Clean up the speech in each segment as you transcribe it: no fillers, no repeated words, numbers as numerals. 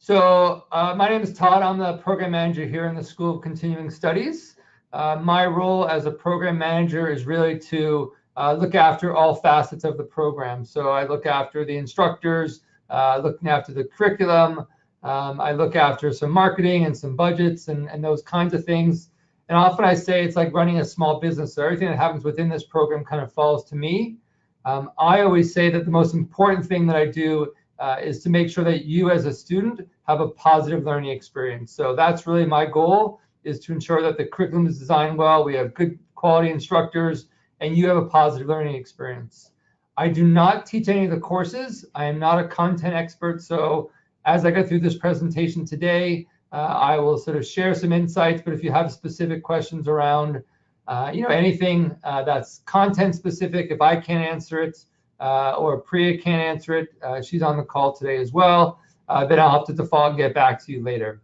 My name is Todd. I'm the program manager here in the School of Continuing Studies. My role as a program manager is really to look after all facets of the program. So I look after the instructors, looking after the curriculum. I look after some marketing and some budgets and those kinds of things. And often I say it's like running a small business. So everything that happens within this program kind of falls to me. I always say that the most important thing that I do is to make sure that you as a student have a positive learning experience. So that's really my goal, is to ensure that the curriculum is designed well, we have good quality instructors, and you have a positive learning experience. I do not teach any of the courses. I am not a content expert. So as I go through this presentation today, I will sort of share some insights, but if you have specific questions around anything that's content specific, if I can't answer it, or Priya can't answer it, she's on the call today as well, then I'll have to default and get back to you later.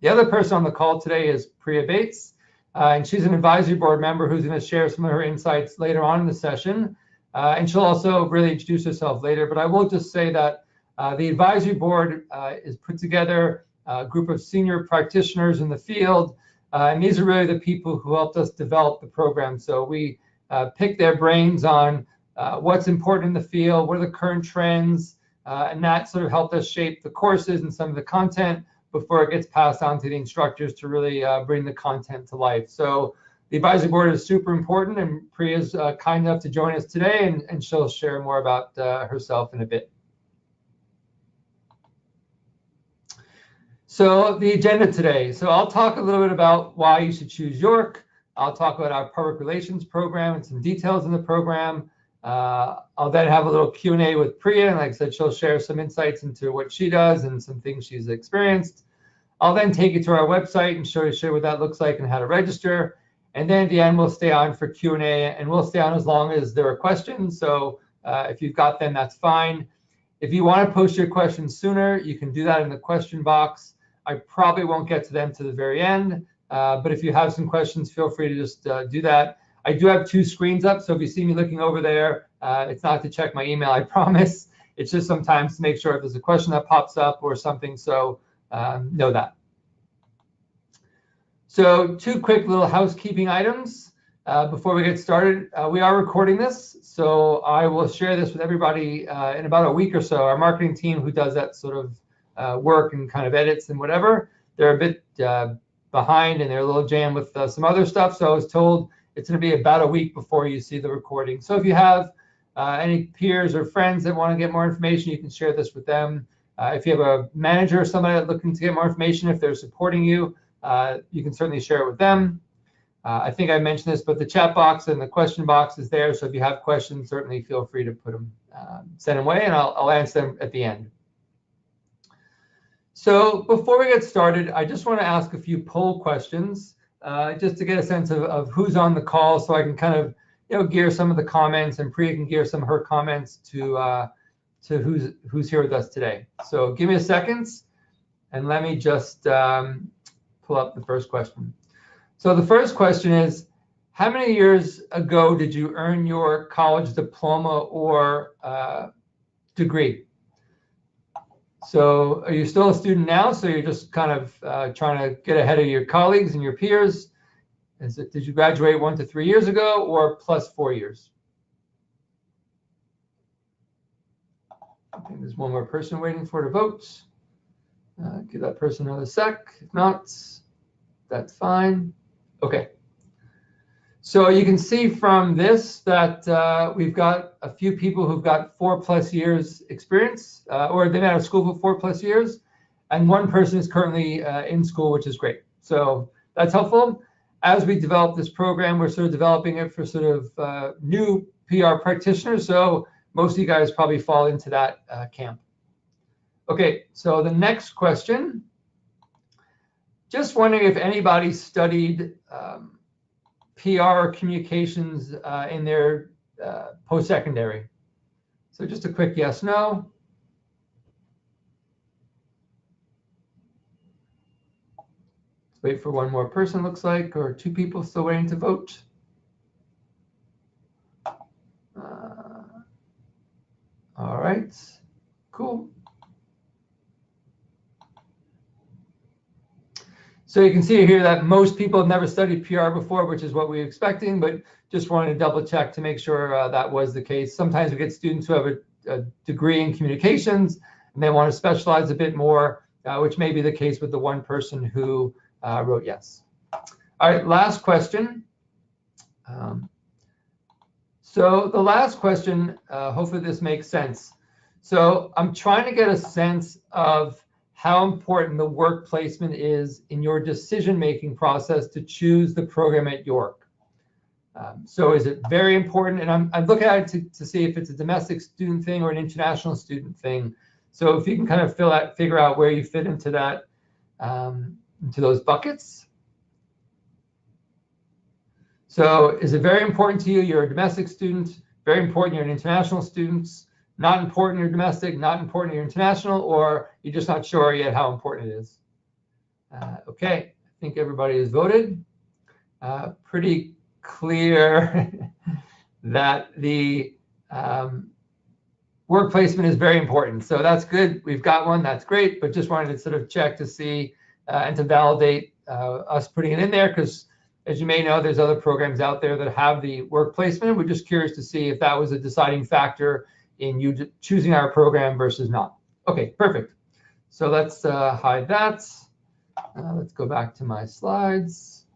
The other person on the call today is Priya Bates, and she's an advisory board member who's going to share some of her insights later on in the session, and she'll also really introduce herself later. But I will just say that the advisory board is put together a group of senior practitioners in the field, and these are really the people who helped us develop the program. So we pick their brains on what's important in the field, what are the current trends, and that sort of helped us shape the courses and some of the content before it gets passed on to the instructors to really bring the content to life. So the advisory board is super important, and Priya's kind enough to join us today, and she'll share more about herself in a bit. So the agenda today. So I'll talk a little bit about why you should choose York. I'll talk about our public relations program and some details in the program. I'll then have a little Q&A with Priya, and like I said, she'll share some insights into what she does and some things she's experienced. I'll then take you to our website and show what that looks like and how to register. And then at the end, we'll stay on for Q&A, and we'll stay on as long as there are questions. So if you've got them, that's fine. If you want to post your questions sooner, you can do that in the question box. I probably won't get to them to the very end, but if you have some questions, feel free to just do that. I do have two screens up, so if you see me looking over there, it's not to check my email, I promise. It's just sometimes to make sure if there's a question that pops up or something, so know that. So two quick little housekeeping items before we get started. We are recording this, so I will share this with everybody in about a week or so. Our marketing team, who does that sort of work and kind of edits and whatever, they're a bit behind, and they're a little jammed with some other stuff. So I was told it's going to be about a week before you see the recording. So if you have any peers or friends that want to get more information, you can share this with them. If you have a manager or somebody that's looking to get more information, if they're supporting you, you can certainly share it with them. I think I mentioned this, but the chat box and the question box is there. So if you have questions, certainly feel free to put them, send them away, and I'll answer them at the end. So before we get started, I just want to ask a few poll questions, just to get a sense of who's on the call, so I can kind of gear some of the comments, and Priya can gear some of her comments to who's here with us today. So give me a second, and let me just pull up the first question. So the first question is, how many years ago did you earn your college diploma or degree? So are you still a student now? So you're just kind of trying to get ahead of your colleagues and your peers? Did you graduate 1 to 3 years ago, or plus 4 years? I think there's one more person waiting for to vote. Give that person another sec. If not, that's fine. Okay. So you can see from this that we've got a few people who've got 4+ years experience, or they've been out of school for 4+ years, and one person is currently in school, which is great. So that's helpful. As we develop this program, we're sort of developing it for sort of new PR practitioners. So most of you guys probably fall into that camp. Okay, so the next question. Just wondering if anybody studied PR or communications in their post-secondary. So just a quick yes, no. Let's wait for one more person, looks like, or two people still waiting to vote. All right, cool. So you can see here that most people have never studied PR before, which is what we were expecting, but just wanted to double check to make sure that was the case. Sometimes we get students who have a degree in communications and they want to specialize a bit more, which may be the case with the one person who wrote yes. All right, last question. So the last question, hopefully this makes sense. So I'm trying to get a sense of how important the work placement is in your decision-making process to choose the program at York. So is it very important? And I'm looking at it to see if it's a domestic student thing or an international student thing. So if you can kind of figure out where you fit into that, into those buckets. So is it very important to you? You're a domestic student. Very important, you're an international student. Not important, you're domestic. Not important, you're international. Or you're just not sure yet how important it is. Okay, I think everybody has voted. Pretty clear that the work placement is very important. So that's good. We've got one. That's great. But just wanted to sort of check to see and to validate us putting it in there, because as you may know, there's other programs out there that have the work placement. We're just curious to see if that was a deciding factor in you choosing our program versus not. Okay, perfect. So let's hide that. Let's go back to my slides.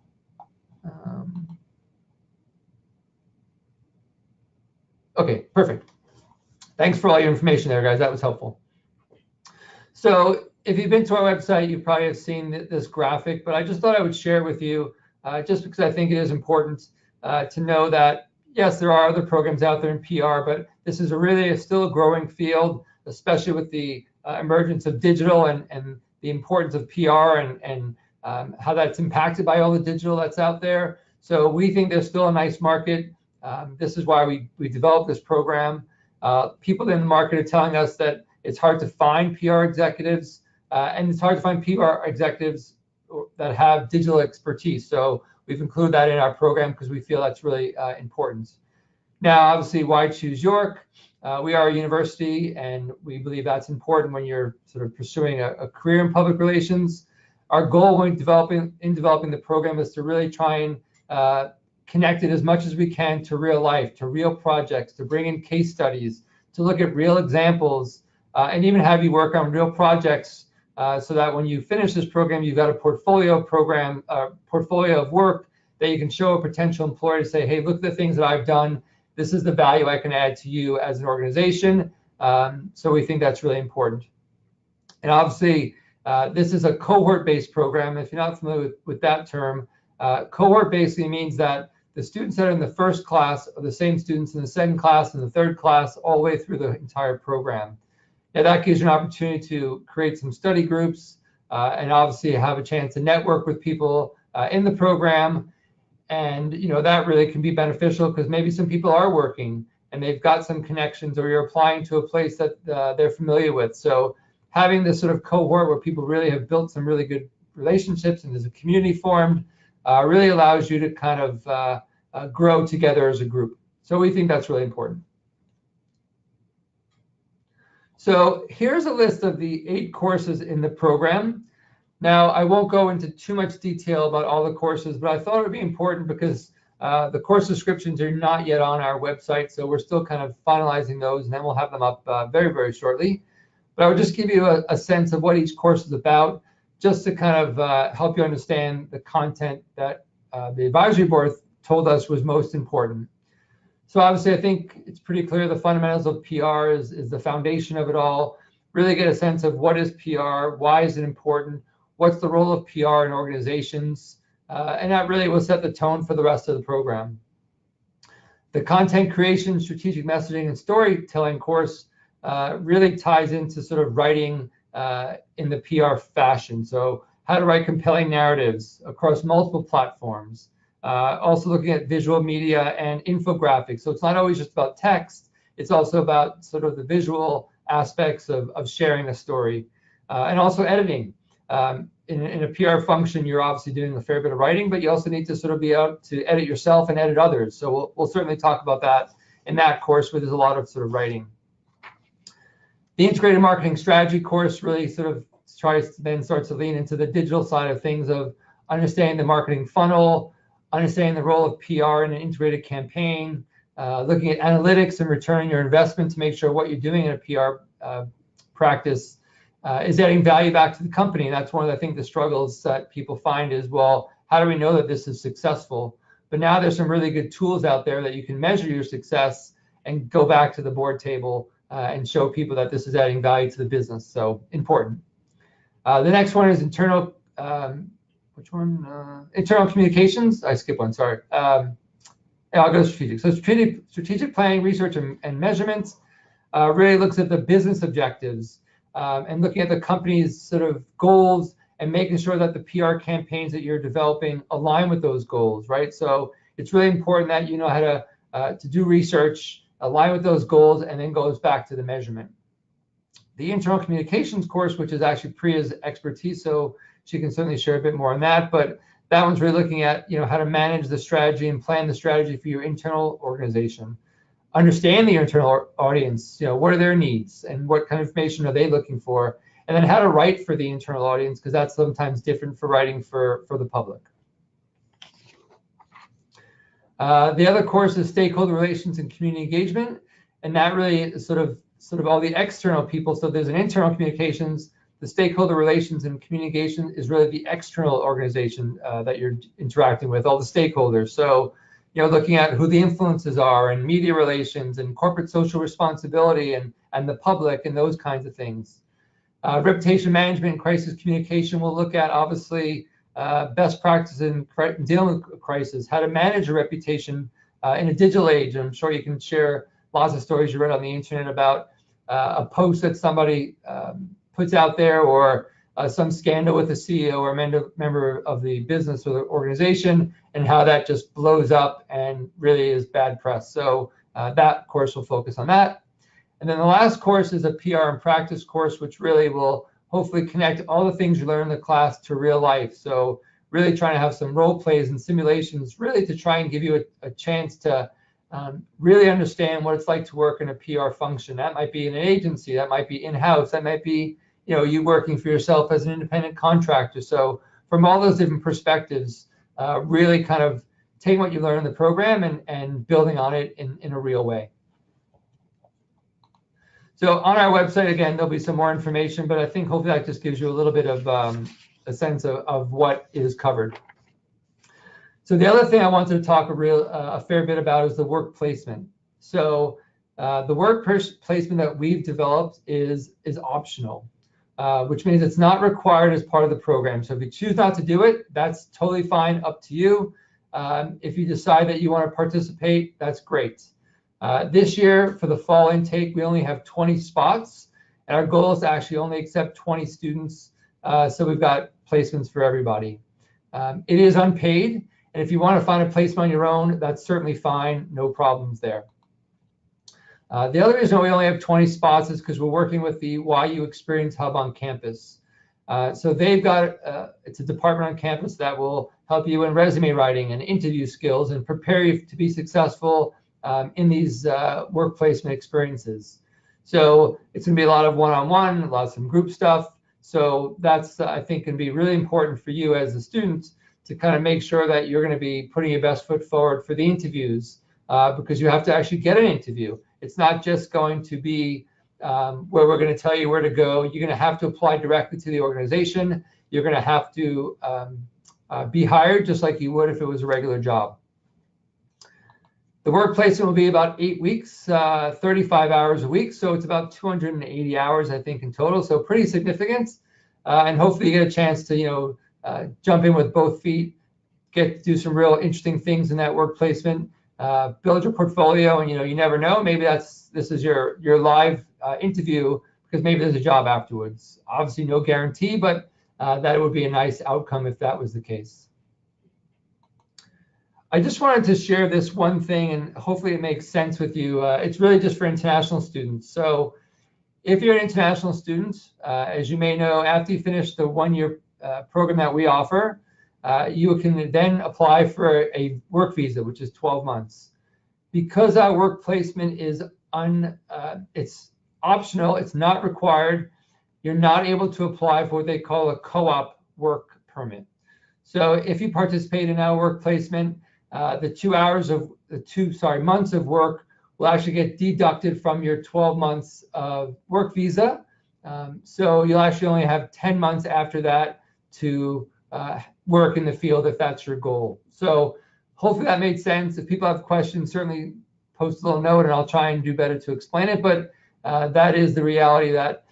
Okay, perfect. Thanks for all your information there, guys. That was helpful. So if you've been to our website, you probably have seen this graphic, but I just thought I would share it with you just because I think it is important to know that, yes, there are other programs out there in PR, but this is still a growing field, especially with the emergence of digital and the importance of PR and how that's impacted by all the digital that's out there. So we think there's still a nice market. This is why we developed this program. People in the market are telling us that it's hard to find PR executives, and it's hard to find PR executives that have digital expertise. So we've included that in our program because we feel that's really important. Now, obviously, why choose York? We are a university, and we believe that's important when you're sort of pursuing a career in public relations. Our goal when developing the program is to really try and connect it as much as we can to real life, to real projects, to bring in case studies, to look at real examples, and even have you work on real projects so that when you finish this program, you've got a portfolio of work that you can show a potential employer to say, hey, look at the things that I've done. This is the value I can add to you as an organization. So we think that's really important. And obviously, this is a cohort-based program. If you're not familiar with that term, cohort basically means that the students that are in the first class are the same students in the second class and the third class all the way through the entire program. Now that gives you an opportunity to create some study groups and obviously have a chance to network with people in the program. And that really can be beneficial because maybe some people are working and they've got some connections, or you're applying to a place that they're familiar with. So having this sort of cohort where people really have built some really good relationships and there's a community formed really allows you to kind of grow together as a group. So we think that's really important. So here's a list of the 8 courses in the program. Now, I won't go into too much detail about all the courses, but I thought it would be important because the course descriptions are not yet on our website, so we're still kind of finalizing those, and then we'll have them up very, very shortly. But I would just give you a sense of what each course is about, just to kind of help you understand the content that the advisory board told us was most important. So obviously, I think it's pretty clear the fundamentals of PR is the foundation of it all. Really get a sense of what is PR, why is it important, what's the role of PR in organizations, and that really will set the tone for the rest of the program. The content creation, strategic messaging, and storytelling course really ties into sort of writing in the PR fashion. So how to write compelling narratives across multiple platforms. Also looking at visual media and infographics. So it's not always just about text, it's also about sort of the visual aspects of sharing a story. And also editing. In a PR function, you're obviously doing a fair bit of writing, but you also need to sort of be able to edit yourself and edit others. So we'll certainly talk about that in that course where there's a lot of sort of writing. The integrated marketing strategy course really sort of then starts to lean into the digital side of things, of understanding the marketing funnel, understanding the role of PR in an integrated campaign, looking at analytics and returning your investment to make sure what you're doing in a PR practice is adding value back to the company. And that's one of, I think, the struggles that people find is, well, how do we know that this is successful? But now there's some really good tools out there that you can measure your success and go back to the board table and show people that this is adding value to the business. So important. The next one is internal, which one? Internal communications. I skipped one, sorry. Yeah, I'll go strategic. So strategic planning, research, and measurements really looks at the business objectives and looking at the company's sort of goals and making sure that the PR campaigns that you're developing align with those goals, right? So it's really important that you know how to do research, align with those goals, and then goes back to the measurement. The internal communications course, which is actually Priya's expertise, so she can certainly share a bit more on that, but that one's really looking at, you know, how to manage the strategy and plan the strategy for your internal organization. Understand the internal audience, you know, what are their needs and what kind of information are they looking for? And then how to write for the internal audience, because that's sometimes different for writing for the public. The other course is stakeholder relations and community engagement, and that really is sort of all the external people. So there's an internal communications, the stakeholder relations and communication is really the external organization that you're interacting with, all the stakeholders. So, you know, looking at who the influences are and media relations and corporate social responsibility and the public and those kinds of things. Reputation management and crisis communication will look at, obviously, best practices in dealing with a crisis, how to manage a reputation in a digital age. I'm sure you can share lots of stories you read on the internet about a post that somebody puts out there, or some scandal with a CEO or member of the business or the organization, and how that just blows up and really is bad press. So that course will focus on that. And then the last course is a PR and practice course, which really will hopefully connect all the things you learn in the class to real life. So really trying to have some role plays and simulations, really to try and give you a chance to really understand what it's like to work in a PR function. That might be in an agency, that might be in-house, that might be, you know, you working for yourself as an independent contractor. So from all those different perspectives, really kind of taking what you learn in the program and building on it in a real way. So on our website, again, there'll be some more information, but I think hopefully that just gives you a little bit of a sense of what is covered. So the other thing I wanted to talk a fair bit about is the work placement. So the work placement that we've developed is optional, which means it's not required as part of the program. So if you choose not to do it, that's totally fine, up to you. If you decide that you want to participate, that's great. This year, for the fall intake, we only have 20 spots, and our goal is to actually only accept 20 students, so we've got placements for everybody. It is unpaid, and if you want to find a placement on your own, that's certainly fine, no problems there. The other reason we only have 20 spots is because we're working with the YU Experience Hub on campus. So they've got, it's a department on campus that will help you in resume writing and interview skills and prepare you to be successful in these work placement experiences. So it's going to be a lot of one-on-one, a lot of some group stuff. So that's, I think, going to be really important for you as a student to kind of make sure that you're going to be putting your best foot forward for the interviews, because you have to actually get an interview. It's not just going to be where we're going to tell you where to go. You're going to have to apply directly to the organization. You're going to have to be hired just like you would if it was a regular job. The work placement will be about 8 weeks, 35 hours a week. So it's about 280 hours, I think, in total. So pretty significant. And hopefully you get a chance to, you know, jump in with both feet, get to do some real interesting things in that work placement, build your portfolio, and, you know, you never know. Maybe this is your live interview, because maybe there's a job afterwards. Obviously, no guarantee, but that would be a nice outcome if that was the case. I just wanted to share this one thing, and hopefully it makes sense with you. It's really just for international students. So if you're an international student, as you may know, after you finish the one-year program that we offer, you can then apply for a work visa, which is 12 months. Because our work placement is it's optional, it's not required, you're not able to apply for what they call a co-op work permit. So if you participate in our work placement, the months of work will actually get deducted from your 12 months of work visa. So you'll actually only have 10 months after that to work in the field if that's your goal. So hopefully that made sense. If people have questions, certainly post a little note and I'll try and do better to explain it. But that is the reality, that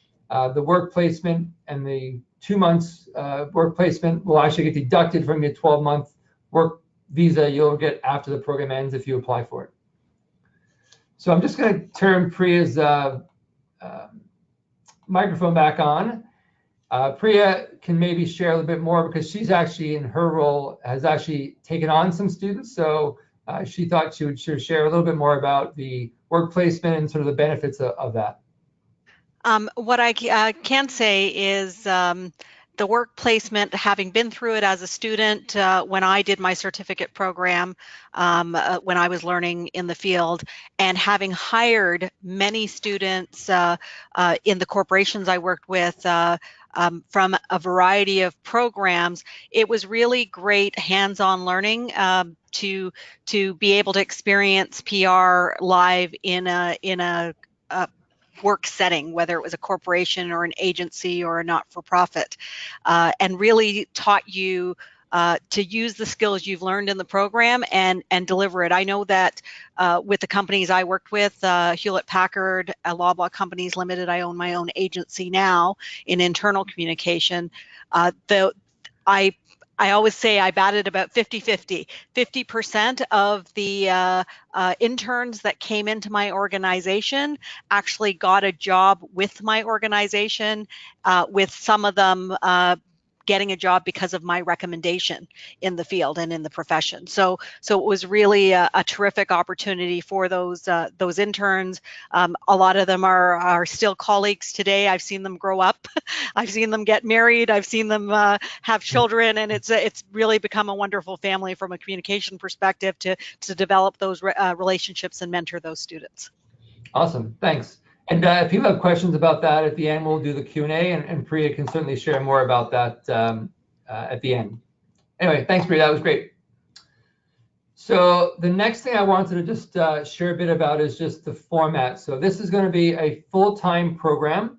the work placement and the 2 months work placement will actually get deducted from your 12-month work visa you'll get after the program ends if you apply for it. So I'm just going to turn Priya's microphone back on. Priya can maybe share a little bit more because she's actually, in her role, has actually taken on some students. So she thought she would share a little bit more about the work placement and sort of the benefits of that. What I can say is the work placement, having been through it as a student when I did my certificate program, when I was learning in the field, and having hired many students in the corporations I worked with from a variety of programs, it was really great hands-on learning to be able to experience PR live in a work setting, whether it was a corporation or an agency or a not-for-profit, and really taught you to use the skills you've learned in the program and deliver it. I know that with the companies I worked with, Hewlett-Packard, Loblaw Companies Limited, I own my own agency now in internal communication. I always say I batted about 50-50. 50% of the interns that came into my organization actually got a job with my organization, with some of them getting a job because of my recommendation in the field and in the profession. So it was really a terrific opportunity for those interns. A lot of them are still colleagues today. I've seen them grow up. I've seen them get married. I've seen them have children, and it's really become a wonderful family from a communication perspective to develop those relationships and mentor those students. Awesome, thanks. And if people have questions about that at the end, we'll do the Q&A, and Priya can certainly share more about that at the end. Anyway, thanks, Priya, that was great. So the next thing I wanted to just share a bit about is just the format. So this is going to be a full-time program.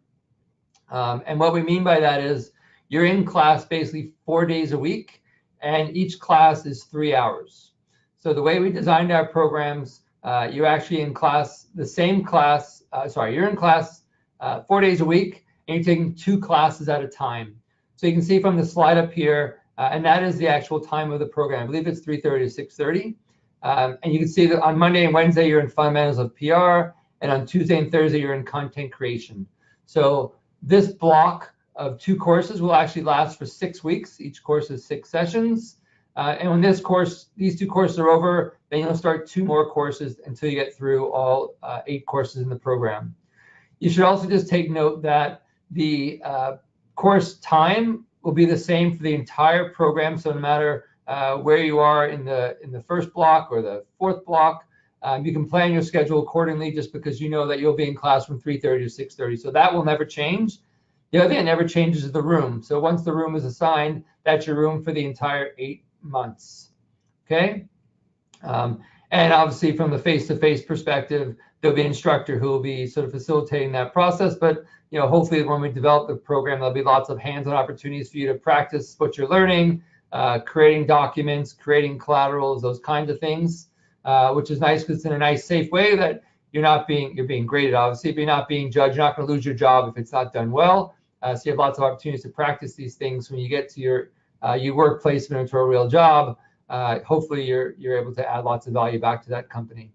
And what we mean by that is you're in class basically 4 days a week, and each class is 3 hours. So the way we designed our programs, you're actually in class, you're in class 4 days a week, and you're taking 2 classes at a time. So you can see from the slide up here, and that is the actual time of the program. I believe it's 3:30 to 6:30. And you can see that on Monday and Wednesday, you're in fundamentals of PR, and on Tuesday and Thursday, you're in content creation. So this block of 2 courses will actually last for 6 weeks. Each course is 6 sessions. And when these 2 courses are over, then you'll start 2 more courses until you get through all 8 courses in the program. You should also just take note that the course time will be the same for the entire program. So no matter where you are in the first block or the 4th block, you can plan your schedule accordingly, just because you know that you'll be in class from 3:30 to 6:30. So that will never change. The other thing that never changes is the room. So once the room is assigned, that's your room for the entire 8 months. Okay. And obviously from the face-to-face perspective, there'll be an instructor who will be sort of facilitating that process. But hopefully when we develop the program, there'll be lots of hands-on opportunities for you to practice what you're learning, creating documents, creating collaterals, those kinds of things, which is nice because it's in a nice, safe way that you're being graded, obviously, but you're not being judged. You're not going to lose your job if it's not done well. So you have lots of opportunities to practice these things when you get to your work placement into a real job. Hopefully you're able to add lots of value back to that company.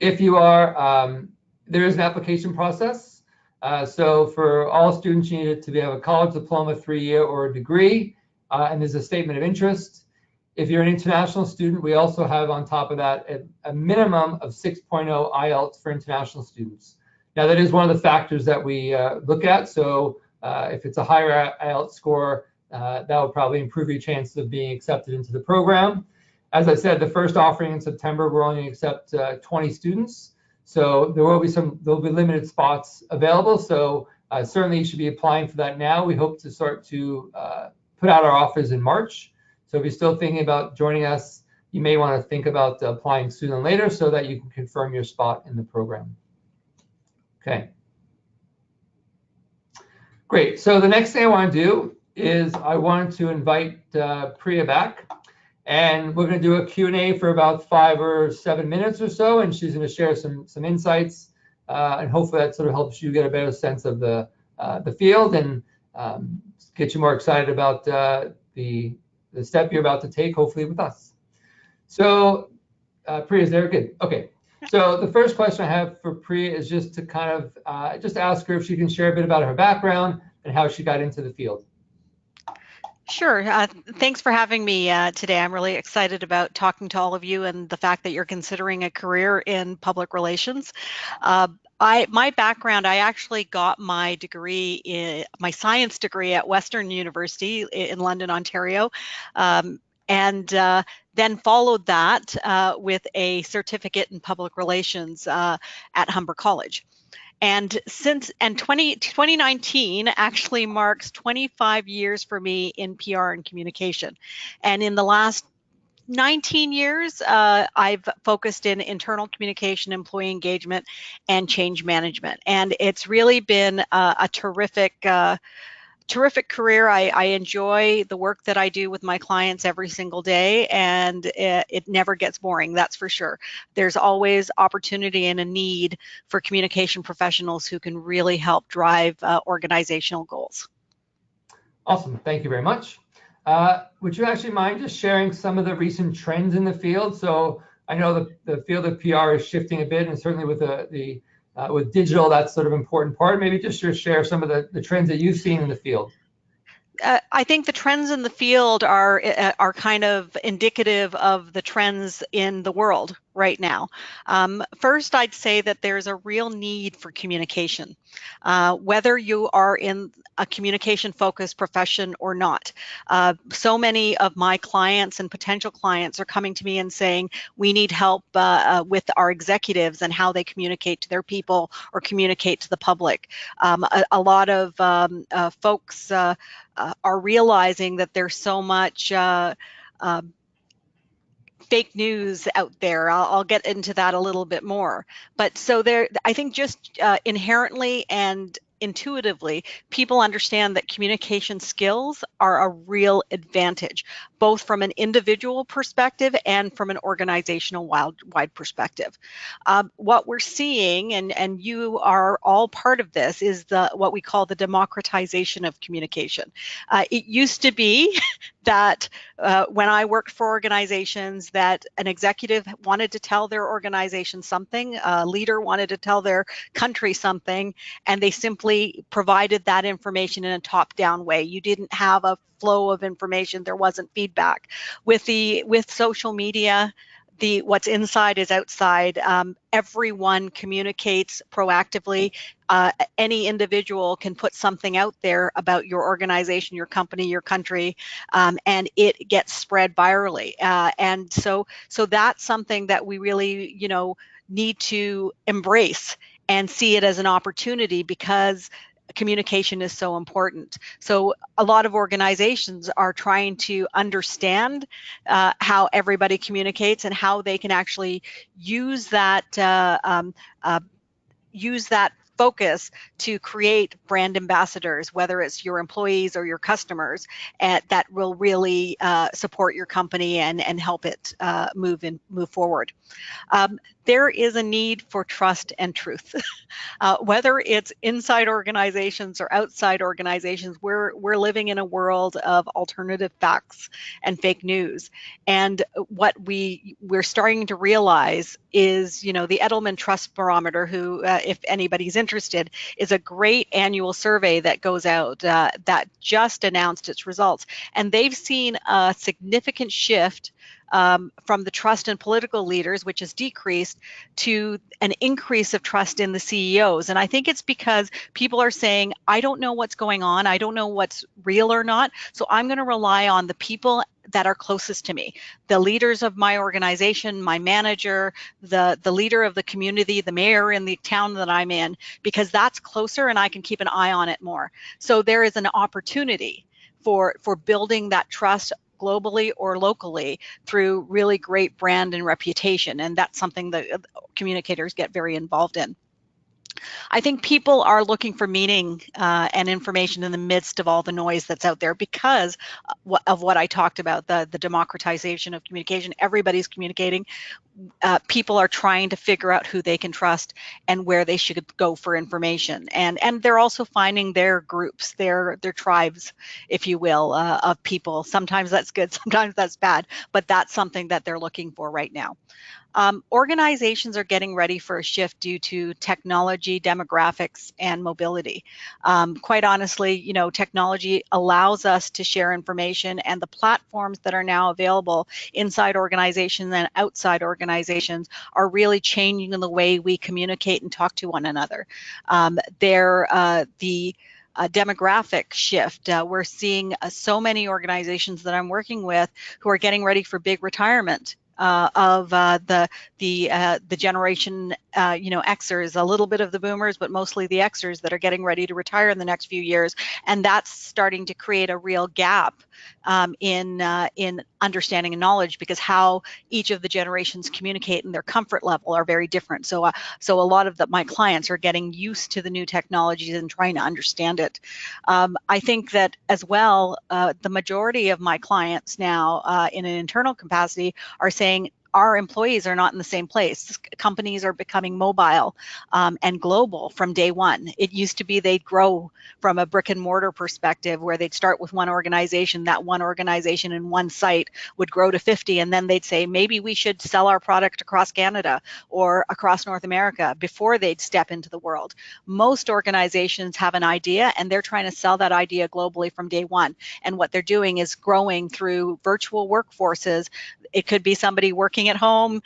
If you are, there is an application process. So for all students, you need to have a college diploma, 3-year, or a degree, and there's a statement of interest. If you're an international student, we also have on top of that a minimum of 6.0 IELTS for international students. Now that is one of the factors that we look at. So if it's a higher IELTS score, that will probably improve your chances of being accepted into the program. As I said, the first offering in September, we're only going to accept 20 students. So there'll be limited spots available. So certainly you should be applying for that now. We hope to start to put out our offers in March. So if you're still thinking about joining us, you may want to think about applying sooner than later so that you can confirm your spot in the program. Okay. Great. So the next thing I want to do is I want to invite Priya back. And we're going to do a Q&A for about 5 or 7 minutes or so, and she's going to share some insights, and hopefully that sort of helps you get a better sense of the field and get you more excited about the step you're about to take, hopefully with us. So Priya, is there? Good. Okay. So the first question I have for Priya is just to kind of just ask her if she can share a bit about her background and how she got into the field. Sure. Thanks for having me today. I'm really excited about talking to all of you and the fact that you're considering a career in public relations. My background, I actually got my degree, my science degree at Western University in London, Ontario, and then followed that with a certificate in public relations at Humber College. And 2019 actually marks 25 years for me in PR and communication. And in the last 19 years, I've focused in internal communication, employee engagement, and change management. And it's really been a terrific career. I enjoy the work that I do with my clients every single day, and it never gets boring, that's for sure. There's always opportunity and a need for communication professionals who can really help drive organizational goals. Awesome, thank you very much. Would you actually mind just sharing some of the recent trends in the field? So I know the field of PR is shifting a bit, and certainly with with digital, that's sort of an important part. Maybe just share some of the trends that you've seen in the field. I think the trends in the field are kind of indicative of the trends in the world right now. First, I'd say that there's a real need for communication, whether you are in a communication-focused profession or not. So many of my clients and potential clients are coming to me and saying, we need help with our executives and how they communicate to their people or communicate to the public. A lot of folks are realizing that there's so much fake news out there. I'll get into that a little bit more. But so there, I think just inherently and intuitively, people understand that communication skills are a real advantage, both from an individual perspective and from an organizational wide perspective. What we're seeing, and you are all part of this, is what we call the democratization of communication. It used to be that when I worked for organizations, that an executive wanted to tell their organization something, a leader wanted to tell their country something, and they simply provided that information in a top-down way. You didn't have a flow of information. There wasn't feedback. With social media, what's inside is outside. Everyone communicates proactively. Any individual can put something out there about your organization, your company, your country, and it gets spread virally. And so that's something that we really, need to embrace and see it as an opportunity, because communication is so important. So a lot of organizations are trying to understand how everybody communicates and how they can actually use that focus to create brand ambassadors, whether it's your employees or your customers, that will really support your company and help it move forward. There is a need for trust and truth. Whether it's inside organizations or outside organizations, we're living in a world of alternative facts and fake news. And what we're starting to realize is, the Edelman Trust Barometer, who, if anybody's interested, is a great annual survey that goes out that just announced its results. And they've seen a significant shift from the trust in political leaders, which has decreased, to an increase of trust in the CEOs. And I think it's because people are saying, I don't know what's going on. I don't know what's real or not. So I'm going to rely on the people that are closest to me, the leaders of my organization, my manager, the leader of the community, the mayor in the town that I'm in, because that's closer and I can keep an eye on it more. So there is an opportunity for building that trust globally or locally through really great brand and reputation, and that's something that communicators get very involved in. I think people are looking for meaning and information in the midst of all the noise that's out there because of what I talked about, the democratization of communication. Everybody's communicating. People are trying to figure out who they can trust and where they should go for information. And they're also finding their groups, their tribes, if you will, of people. Sometimes that's good, sometimes that's bad, but that's something that they're looking for right now. Organizations are getting ready for a shift due to technology, demographics, and mobility. Quite honestly, you know, technology allows us to share information, and the platforms that are now available inside organizations and outside organizations are really changing the way we communicate and talk to one another. The demographic shift. We're seeing so many organizations that I'm working with who are getting ready for big retirement of the generation, you know, Xers, a little bit of the boomers, but mostly the Xers that are getting ready to retire in the next few years, and that's starting to create a real gap in understanding and knowledge, because how each of the generations communicate and their comfort level are very different. So, so a lot of my clients are getting used to the new technologies and trying to understand it. I think that as well, the majority of my clients now, in an internal capacity, are saying our employees are not in the same place. Companies are becoming mobile and global from day one. It used to be they'd grow from a brick and mortar perspective where they'd start with one organization, that one organization in one site would grow to 50, and then they'd say, maybe we should sell our product across Canada or across North America before they'd step into the world. Most organizations have an idea and they're trying to sell that idea globally from day one. And what they're doing is growing through virtual workforces. It could be somebody working at home,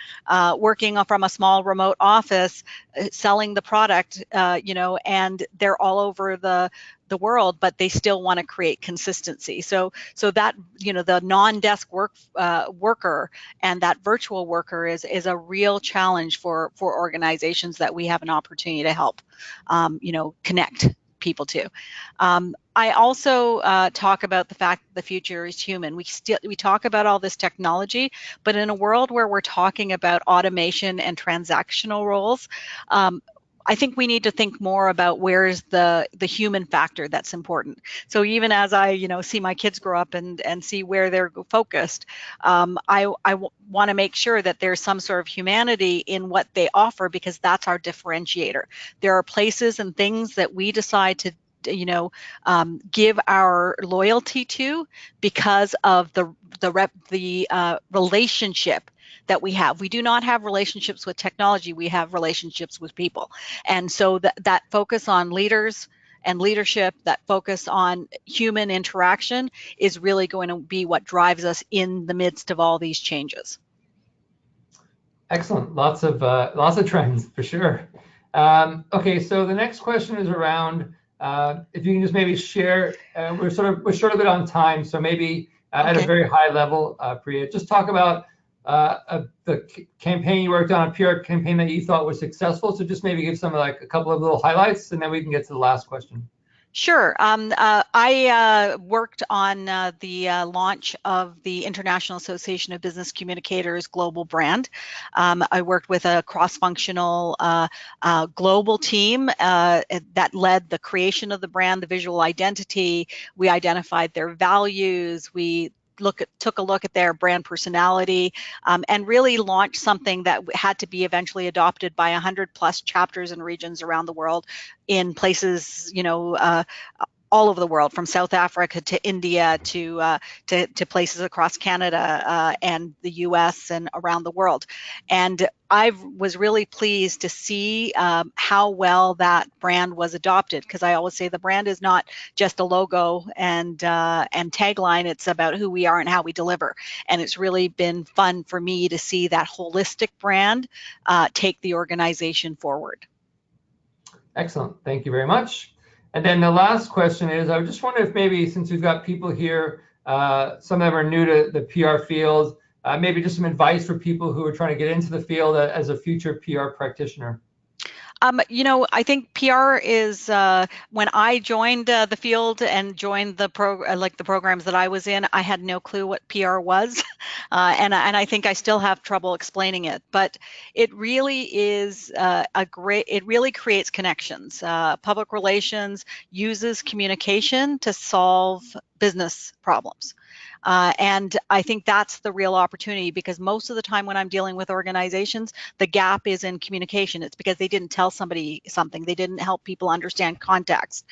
working from a small remote office, selling the product, you know, and they're all over the world, but they still want to create consistency. So that, you know, the non-desk worker and that virtual worker is a real challenge for organizations that we have an opportunity to help, you know, connect people to. I also talk about the fact that the future is human. We talk about all this technology, but in a world where we're talking about automation and transactional roles, I think we need to think more about where's the human factor that's important. So even as I, you know, see my kids grow up and see where they're focused, I want to make sure that there's some sort of humanity in what they offer, because that's our differentiator. There are places and things that we decide to, you know, give our loyalty to because of the relationship that we have. We do not have relationships with technology, we have relationships with people. And so that focus on leaders and leadership, that focus on human interaction, is really going to be what drives us in the midst of all these changes. Excellent. Lots of trends for sure. Okay, so the next question is around if you can just maybe share. We're short a bit on time, so maybe at a very high level, Priya, just talk about the campaign you worked on, a PR campaign that you thought was successful. So just maybe give some, like, a couple of little highlights, and then we can get to the last question. Sure. I worked on the launch of the International Association of Business Communicators global brand. I worked with a cross-functional global team that led the creation of the brand, the visual identity. We identified their values. We took a look at their brand personality, and really launched something that had to be eventually adopted by 100+ chapters and regions around the world, in places, you know, all over the world, from South Africa to India to places across Canada and the US and around the world. And I was really pleased to see how well that brand was adopted, because I always say the brand is not just a logo and tagline. It's about who we are and how we deliver. And it's really been fun for me to see that holistic brand take the organization forward. Excellent. Thank you very much. And then the last question is, I just wonder if maybe, since we've got people here Some of them are new to the PR field. Maybe just some advice for people who are trying to get into the field as a future PR practitioner. I think PR is when I joined the field and joined the the programs that I was in, I had no clue what PR was, and I think I still have trouble explaining it. But it really is it really creates connections. Public relations uses communication to solve business problems. And I think that's the real opportunity, because most of the time when I'm dealing with organizations, the gap is in communication. It's because they didn't tell somebody something. They didn't help people understand context.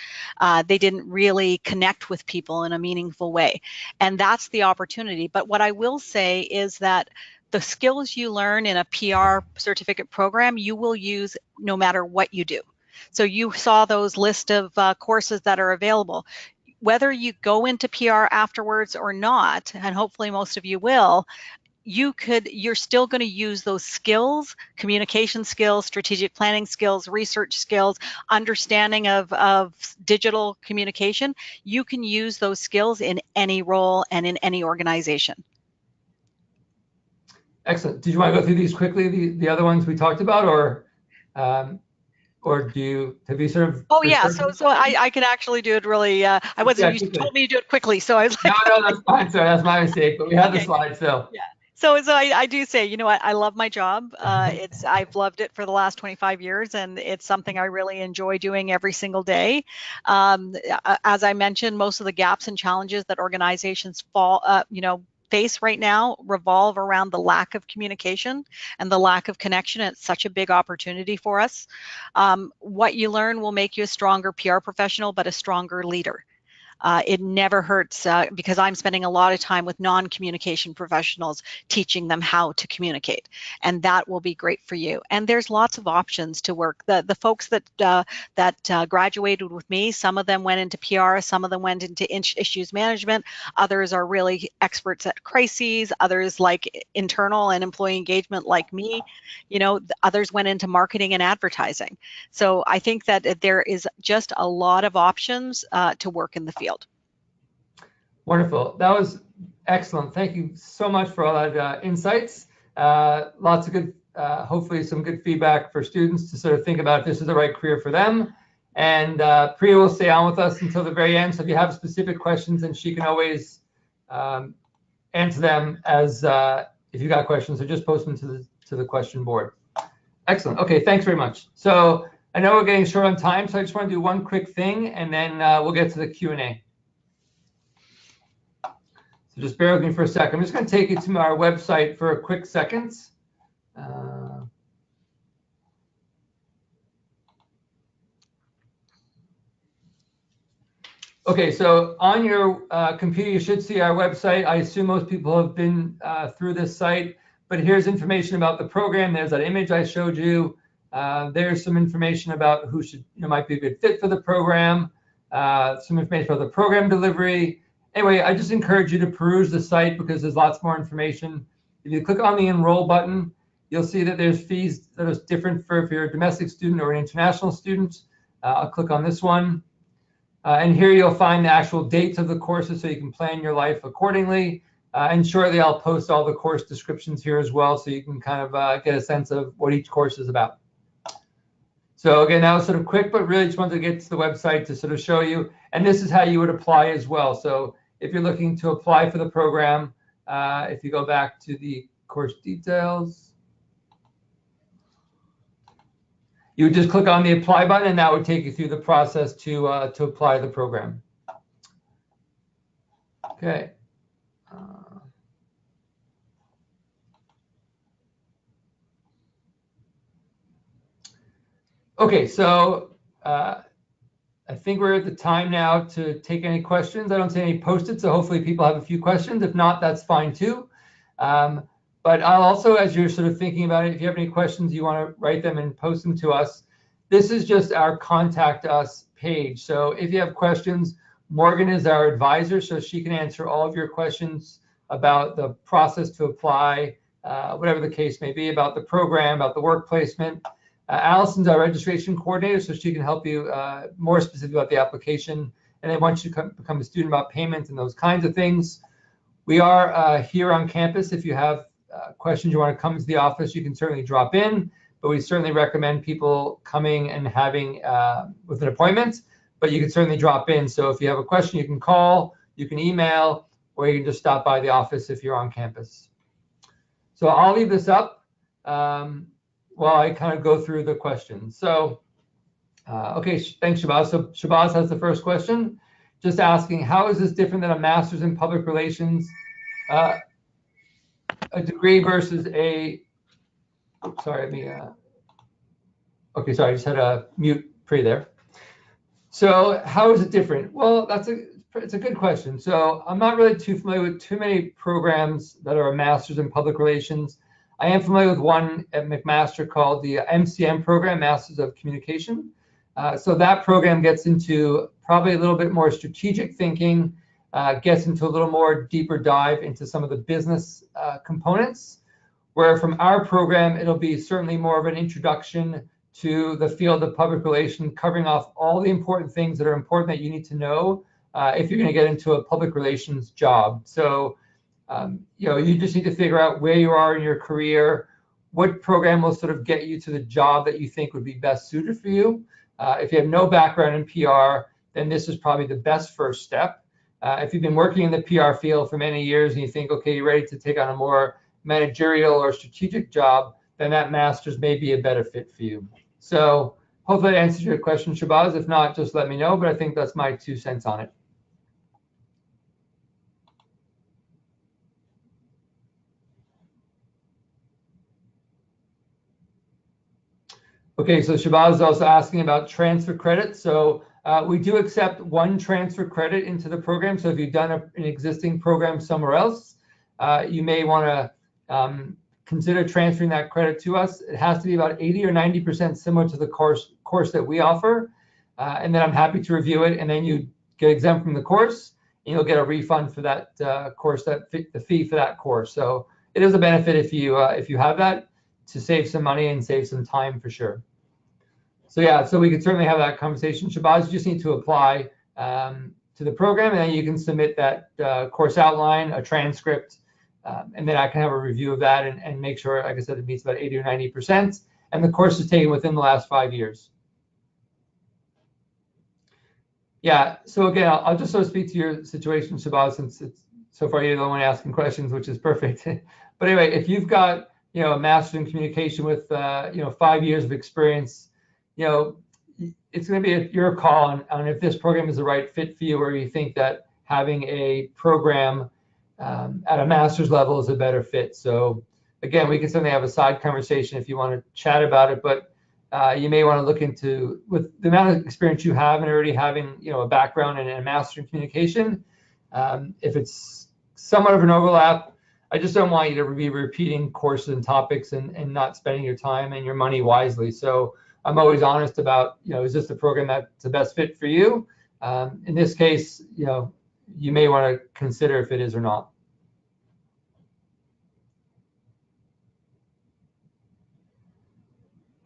They didn't really connect with people in a meaningful way. And that's the opportunity. But what I will say is that the skills you learn in a PR certificate program, you will use no matter what you do. So you saw those list of courses that are available. Whether you go into PR afterwards or not, and hopefully most of you will, you're still going to use those skills, communication skills, strategic planning skills, research skills, understanding of digital communication. You can use those skills in any role and in any organization. Excellent. Did you want to go through these quickly, the other ones we talked about, or have you sort of? Oh yeah, so I can actually do it really. I wasn't. Yeah, you told me to do it quickly, so I was like. No, that's fine. Sorry, that's my mistake. But we have the slides, so. Yeah. So I do say, you know what, I love my job. I've loved it for the last 25 years, and it's something I really enjoy doing every single day. As I mentioned, most of the gaps and challenges that organizations face right now revolve around the lack of communication and the lack of connection. It's such a big opportunity for us. What you learn will make you a stronger PR professional, but a stronger leader. It never hurts because I'm spending a lot of time with non-communication professionals teaching them how to communicate, and that will be great for you. And there's lots of options to work. The folks that graduated with me, some of them went into PR, some of them went into issues management, others are really experts at crises, others like internal and employee engagement like me, others went into marketing and advertising. So I think that there is just a lot of options to work in the field. Wonderful. That was excellent. Thank you so much for all that insights. Lots of good, hopefully some good feedback for students to sort of think about if this is the right career for them. And Priya will stay on with us until the very end. So if you have specific questions, then she can always answer them as if you got questions. So just post them to the question board. Excellent. Okay, thanks very much. So I know we're getting short on time, so I just want to do one quick thing, and then we'll get to the Q&A. So just bear with me for a second. I'm just going to take you to our website for a quick second. Okay, so on your computer, you should see our website. I assume most people have been through this site, but here's information about the program. There's that image I showed you. There's some information about who might be a good fit for the program, some information about the program delivery. Anyway, I just encourage you to peruse the site because there's lots more information. If you click on the enroll button, you'll see that there's fees that are different for if you're a domestic student or an international student. I'll click on this one. And here you'll find the actual dates of the courses so you can plan your life accordingly. And shortly I'll post all the course descriptions here as well so you can kind of get a sense of what each course is about. So again, that was sort of quick, but really just wanted to get to the website to sort of show you. And this is how you would apply as well. So if you're looking to apply for the program, if you go back to the course details, you would just click on the apply button and that would take you through the process to apply the program. Okay. Okay, so I think we're at the time now to take any questions. I don't see any posted, so hopefully people have a few questions. If not, that's fine too. But I'll also, as you're sort of thinking about it, if you have any questions, you want to write them and post them to us. This is just our contact us page. So if you have questions, Morgan is our advisor, so she can answer all of your questions about the process to apply, whatever the case may be, about the program, about the work placement. Allison's our registration coordinator, so she can help you more specifically about the application. And then once you become a student, about payments and those kinds of things. We are here on campus. If you have questions, you want to come to the office, you can certainly drop in, but we certainly recommend people coming and having with an appointment, but you can certainly drop in. So if you have a question, you can call, you can email, or you can just stop by the office if you're on campus. So I'll leave this up while I kind of go through the questions. So, okay, thanks, Shabazz. So Shabazz has the first question, just asking, how is this different than a master's in public relations, a degree versus a, sorry, let me, okay, sorry, I just had a mute pre there. So how is it different? Well, it's a good question. So I'm not really too familiar with too many programs that are a master's in public relations. I am familiar with one at McMaster called the MCM program, Masters of Communication. So that program gets into probably a little bit more strategic thinking, gets into a little more deeper dive into some of the business components, where from our program, it'll be certainly more of an introduction to the field of public relations, covering off all the important things that are important that you need to know if you're going to get into a public relations job. So, you just need to figure out where you are in your career, what program will sort of get you to the job that you think would be best suited for you. If you have no background in PR, then this is probably the best first step. If you've been working in the PR field for many years and you think, okay, you're ready to take on a more managerial or strategic job, then that master's may be a better fit for you. So hopefully that answers your question, Shabazz. If not, just let me know, but I think that's my 2 cents on it. Okay, so Shabazz is also asking about transfer credit. So we do accept 1 transfer credit into the program. So if you've done an existing program somewhere else, you may want to consider transferring that credit to us. It has to be about 80 or 90% similar to the course that we offer. And then I'm happy to review it. And then you get exempt from the course and you'll get a refund for that course, the fee for that course. So it is a benefit if you have that, to save some money and save some time for sure. So yeah, so we could certainly have that conversation. Shabazz, you just need to apply to the program, and then you can submit that course outline, a transcript, and then I can have a review of that and make sure, like I said, it meets about 80 or 90%, and the course is taken within the last 5 years. Yeah, so again, I'll just sort of speak to your situation, Shabazz, since so far you're the one asking questions, which is perfect. But anyway, if you've got a master's in communication with 5 years of experience, it's going to be your call on if this program is the right fit for you, or you think that having a program at a master's level is a better fit. So again, we can certainly have a side conversation if you want to chat about it, but you may want to look into, with the amount of experience you have and already having a background in a master's in communication, if it's somewhat of an overlap, I just don't want you to be repeating courses and topics and not spending your time and your money wisely. So I'm always honest about, is this the program that's the best fit for you? In this case, you may want to consider if it is or not.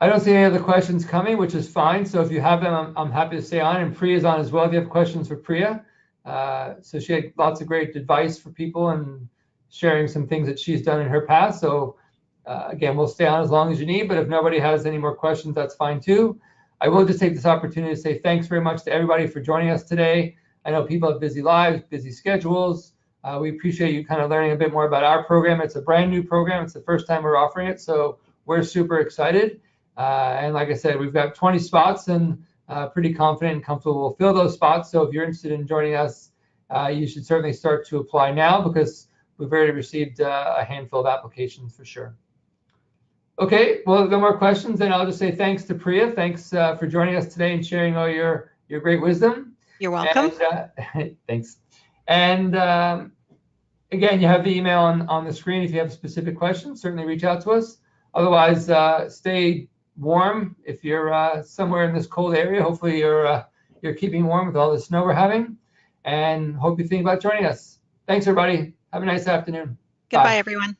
I don't see any other questions coming, which is fine. So if you have them, I'm happy to stay on. And Priya's on as well if you have questions for Priya. So she had lots of great advice for people and sharing some things that she's done in her past. So again, we'll stay on as long as you need, but if nobody has any more questions, that's fine too. I will just take this opportunity to say thanks very much to everybody for joining us today. I know people have busy lives, busy schedules. We appreciate you kind of learning a bit more about our program. It's a brand new program. It's the first time we're offering it, so we're super excited. And like I said, we've got 20 spots and pretty confident and comfortable we'll fill those spots. So if you're interested in joining us, you should certainly start to apply now, because we've already received a handful of applications for sure. Okay, well, no more questions, then I'll just say thanks to Priya. Thanks for joining us today and sharing all your great wisdom. You're welcome. And, thanks. And again, you have the email on the screen. If you have specific questions, certainly reach out to us. Otherwise, stay warm. If you're somewhere in this cold area, hopefully you're keeping warm with all the snow we're having, and hope you think about joining us. Thanks, everybody. Have a nice afternoon. Goodbye, Bye. everyone.